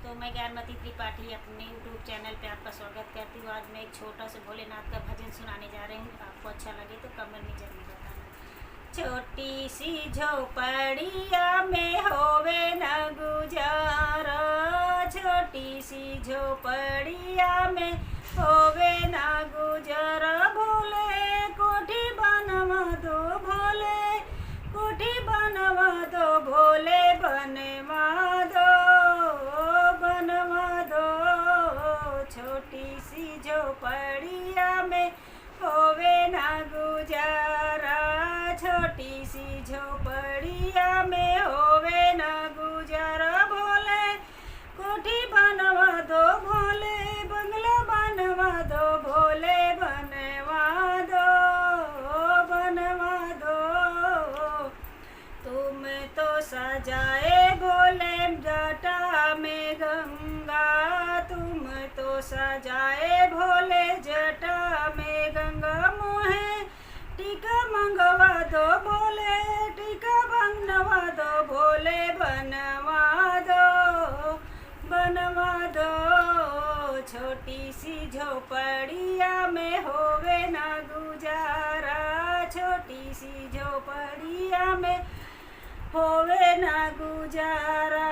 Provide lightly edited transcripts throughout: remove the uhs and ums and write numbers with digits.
दोस्तों, मैं ज्ञानमती त्रिपाठी अपने यूट्यूब चैनल पे आपका स्वागत करती हूँ। आज मैं एक छोटा सा भोलेनाथ का भजन सुनाने जा रही हूँ। आपको अच्छा लगे तो कमेंट में जरूर बताना। छोटी सी झोपड़िया में होवे न गुजारा, छोटी सी झोपड़िया में होवे न गुजारा। भोले कोठी बनवा दो, भोले कोठी बनवा दो, भोले बनवा दो, बनवा दो। छोटी सी झोपड़िया में होवे ना गुजारा, छोटी सी झोपड़िया में होवे ना गुजारा। भोले कोठी बनवा दो, भोले बंगला बनवा दो, भोले बनवा दो, बनवा दो। तुम तो सजाए भोले जटा में गंगा, तुम तो सजाए भोले जटा में गंगा। मोहे टीका मंगवा दो, भोले टीका बनवा दो, भोले बनवा दो, बनवा दो। छोटी सी झोपड़िया में होवे ना गुजारा, छोटी सी झोपड़िया में होवे ना गुजारा।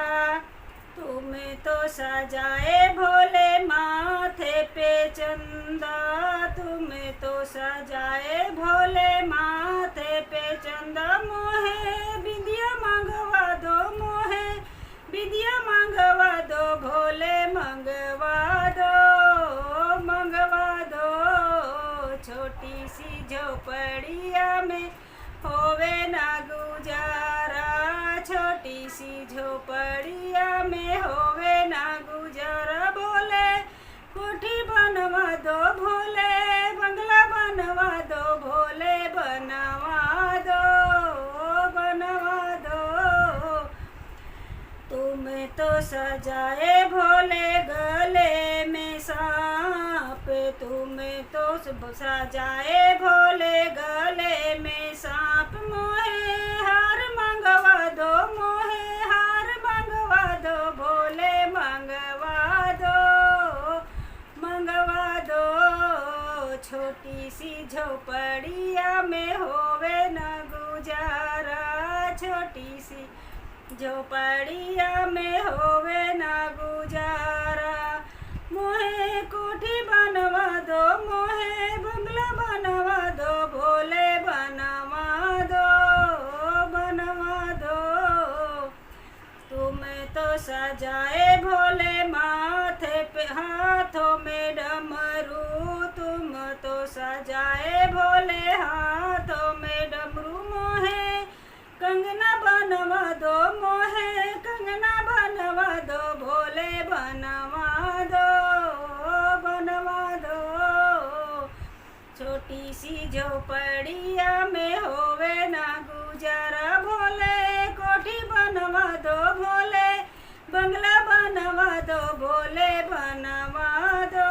तुम तो सजाए भोले माथे पे चंदा, तुम तो सजाए भोले माथे पे चंदा। मोहे विद्या मंगवा दो, मोहे विद्या मंगवा दो, भोले मंगवा दो, मंगवा दो। छोटी सी झोपड़िया में होवे ना गुजारा, छोटी सी झोपड़िया में होवे ना गुजारा। भोले कोठी बनवा दो, भोले बंगला बनवा दो, भोले बनवा दो, बनवा दो। तुम तो सजाए भोले गले में सांप, तुम तो सजाए भोले गले में सांप। मोहे हार मंगवा दो, मोहे हार मंगवा दो, भोले मंगवा दो, मंगवा दो। छोटी सी झोपड़िया में होवे न गुजारा, छोटी सी झोपड़िया में होवे ना गुजारा। मोहे कोठी बनवा दो, मोहे बंगला बनवा दो, भोले बनवा दो, बनवा दो। तुम तो सजाए भोले माथे पे हाथों में डमरू, तुम तो सजाए भोले हाथों में डमरू। मोहे कंगना बनवा दो, मोहे कंगना बनवा दो, भोले बनवा दो, बनवा दो। छोटी सी झोपड़िया में होवे ना गुजारा। भोले कोठी बनवा दो, भोले बंगला बनवा दो, भोले बनवा दो,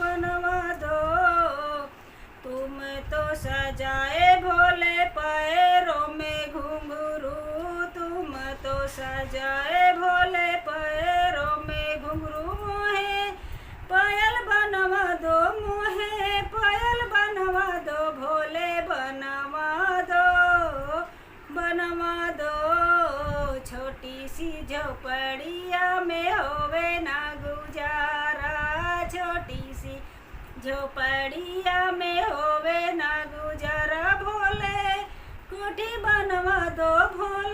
बनवा दो। तुम तो सजाए भोले पैरों में घुंघरू, तुम तो सजाए भोले पैरों में घुंघरू। मोहे पायल बनवा दो, मोहे पायल बनवा दो, भोले बनवा दो, बनवा दो। छोटी सी झोपड़िया में होवे ना गुजारा, छोटी सी झोपड़िया में होवे ना गुजारा। भोले कोठी बनवा दो, भोले